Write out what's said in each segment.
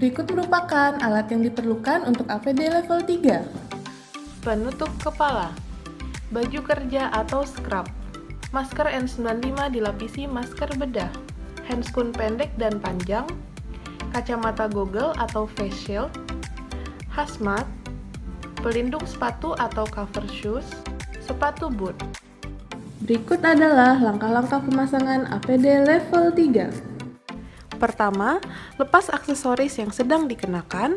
Berikut merupakan alat yang diperlukan untuk APD level 3. Penutup kepala, baju kerja atau scrub, masker N95 dilapisi masker bedah, handscoon pendek dan panjang, kacamata goggle atau face shield, hazmat, pelindung sepatu atau cover shoes, sepatu boot. Berikut adalah langkah-langkah pemasangan APD level 3. Pertama, lepas aksesoris yang sedang dikenakan.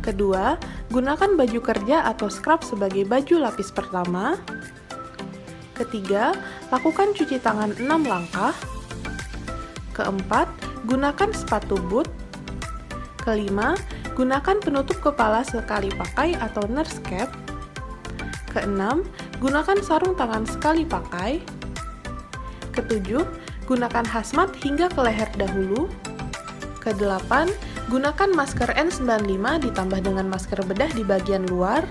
Kedua, gunakan baju kerja atau scrub sebagai baju lapis pertama. Ketiga, lakukan cuci tangan 6 langkah. Keempat, gunakan sepatu boot. Kelima, gunakan penutup kepala sekali pakai atau nurse cap. Keenam, gunakan sarung tangan sekali pakai. Ketujuh, gunakan hazmat hingga ke leher dahulu. Kedelapan, gunakan masker N95 ditambah dengan masker bedah di bagian luar.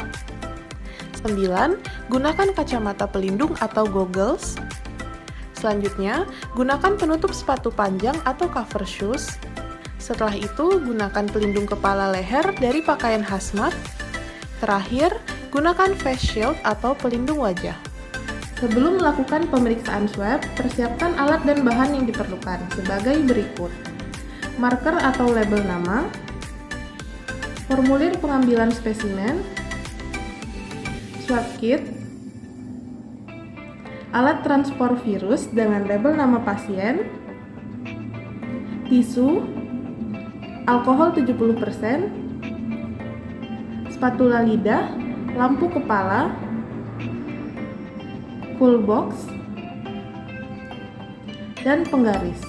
9. Gunakan kacamata pelindung atau goggles. Selanjutnya, gunakan penutup sepatu panjang atau cover shoes. Setelah itu, gunakan pelindung kepala leher dari pakaian hazmat. Terakhir, gunakan face shield atau pelindung wajah. Sebelum melakukan pemeriksaan swab, persiapkan alat dan bahan yang diperlukan sebagai berikut. Marker atau label nama, formulir pengambilan spesimen, swab kit, alat transport virus dengan label nama pasien, tisu, alkohol 70%, spatula lidah, lampu kepala, full box, dan penggaris.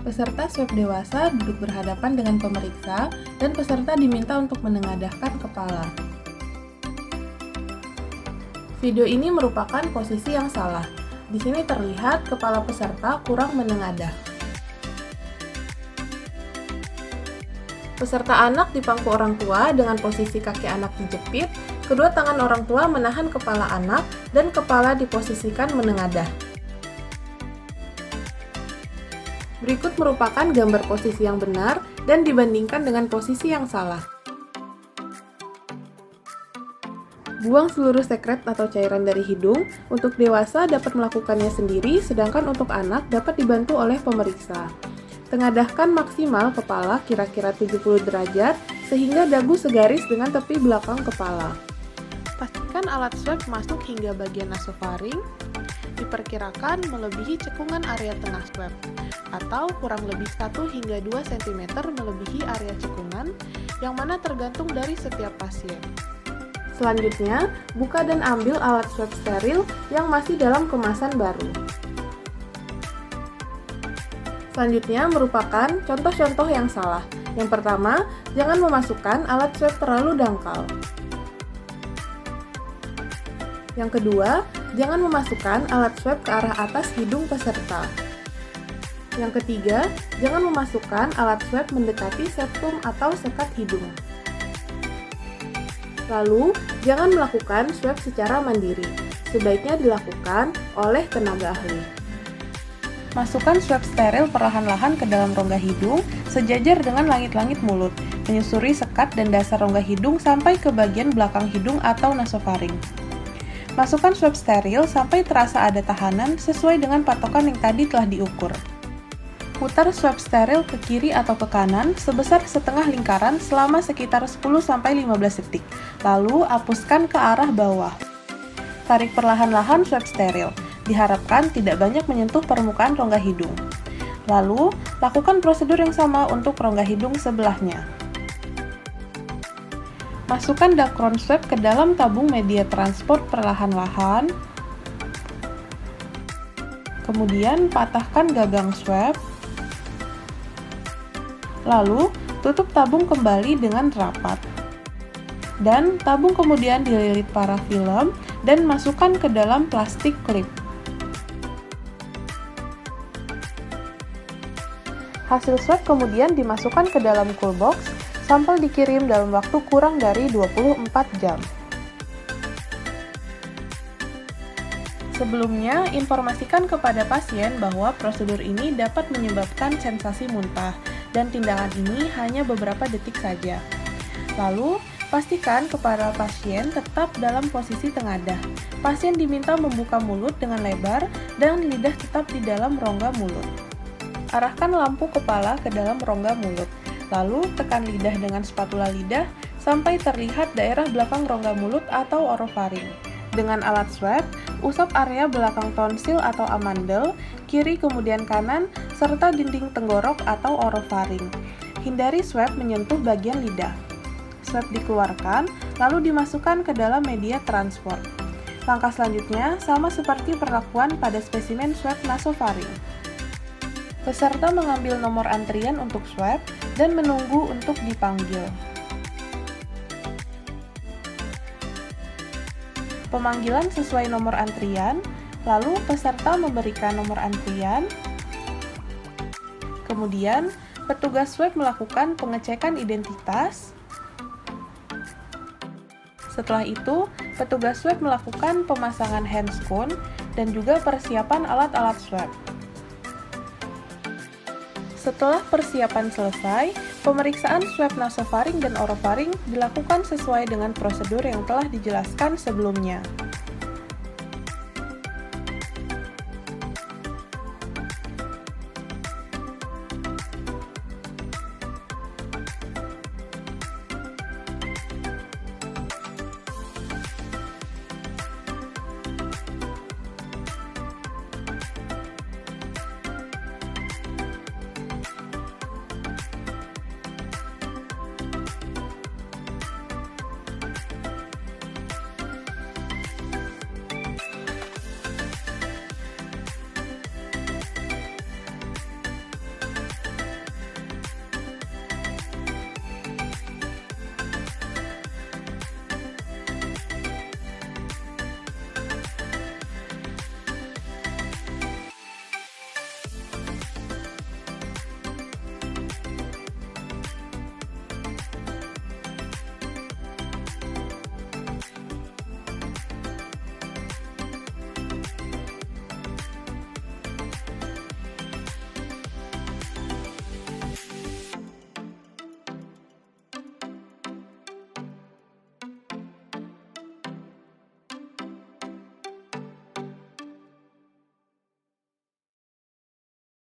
Peserta swab dewasa duduk berhadapan dengan pemeriksa dan peserta diminta untuk menengadahkan kepala. Video ini merupakan posisi yang salah. Di sini terlihat kepala peserta kurang menengadah. Peserta anak dipangku orang tua dengan posisi kaki anak dijepit, kedua tangan orang tua menahan kepala anak, dan kepala diposisikan menengadah. Berikut merupakan gambar posisi yang benar dan dibandingkan dengan posisi yang salah. Buang seluruh sekret atau cairan dari hidung. Untuk dewasa dapat melakukannya sendiri, sedangkan untuk anak dapat dibantu oleh pemeriksa. Tengadahkan maksimal kepala kira-kira 70 derajat sehingga dagu segaris dengan tepi belakang kepala. Pastikan alat swab masuk hingga bagian nasofaring. Diperkirakan melebihi cekungan area tengah swab atau kurang lebih 1 hingga 2 cm melebihi area cekungan yang mana tergantung dari setiap pasien. Selanjutnya, buka dan ambil alat swab steril yang masih dalam kemasan baru. Selanjutnya merupakan contoh-contoh yang salah. Yang pertama, jangan memasukkan alat swab terlalu dangkal. Yang kedua, jangan memasukkan alat swab ke arah atas hidung peserta. Yang ketiga, jangan memasukkan alat swab mendekati septum atau sekat hidung. Lalu, jangan melakukan swab secara mandiri. Sebaiknya dilakukan oleh tenaga ahli. Masukkan swab steril perlahan-lahan ke dalam rongga hidung sejajar dengan langit-langit mulut, menyusuri sekat dan dasar rongga hidung sampai ke bagian belakang hidung atau nasofaring. Masukkan swab steril sampai terasa ada tahanan sesuai dengan patokan yang tadi telah diukur. Putar swab steril ke kiri atau ke kanan sebesar setengah lingkaran selama sekitar 10-15 detik, lalu hapuskan ke arah bawah. Tarik perlahan-lahan swab steril. Diharapkan tidak banyak menyentuh permukaan rongga hidung. Lalu, lakukan prosedur yang sama untuk rongga hidung sebelahnya. Masukkan dacron swab ke dalam tabung media transport perlahan-lahan. Kemudian, patahkan gagang swab. Lalu, tutup tabung kembali dengan rapat. Dan tabung kemudian dililit parafilm dan masukkan ke dalam plastik klip. Hasil swab kemudian dimasukkan ke dalam cool box, sampel dikirim dalam waktu kurang dari 24 jam. Sebelumnya, informasikan kepada pasien bahwa prosedur ini dapat menyebabkan sensasi muntah, dan tindakan ini hanya beberapa detik saja. Lalu, pastikan kepala pasien tetap dalam posisi tengadah. Pasien diminta membuka mulut dengan lebar dan lidah tetap di dalam rongga mulut. Arahkan lampu kepala ke dalam rongga mulut, lalu tekan lidah dengan spatula lidah sampai terlihat daerah belakang rongga mulut atau orofaring. Dengan alat swab, usap area belakang tonsil atau amandel, kiri kemudian kanan, serta dinding tenggorok atau orofaring. Hindari swab menyentuh bagian lidah. Swab dikeluarkan, lalu dimasukkan ke dalam media transport. Langkah selanjutnya sama seperti perlakuan pada spesimen swab nasofaring. Peserta mengambil nomor antrian untuk swab dan menunggu untuk dipanggil. Pemanggilan sesuai nomor antrian, lalu peserta memberikan nomor antrian. Kemudian, petugas swab melakukan pengecekan identitas. Setelah itu, petugas swab melakukan pemasangan handscone dan juga persiapan alat-alat swab. Setelah persiapan selesai, pemeriksaan swab nasofaring dan orofaring dilakukan sesuai dengan prosedur yang telah dijelaskan sebelumnya.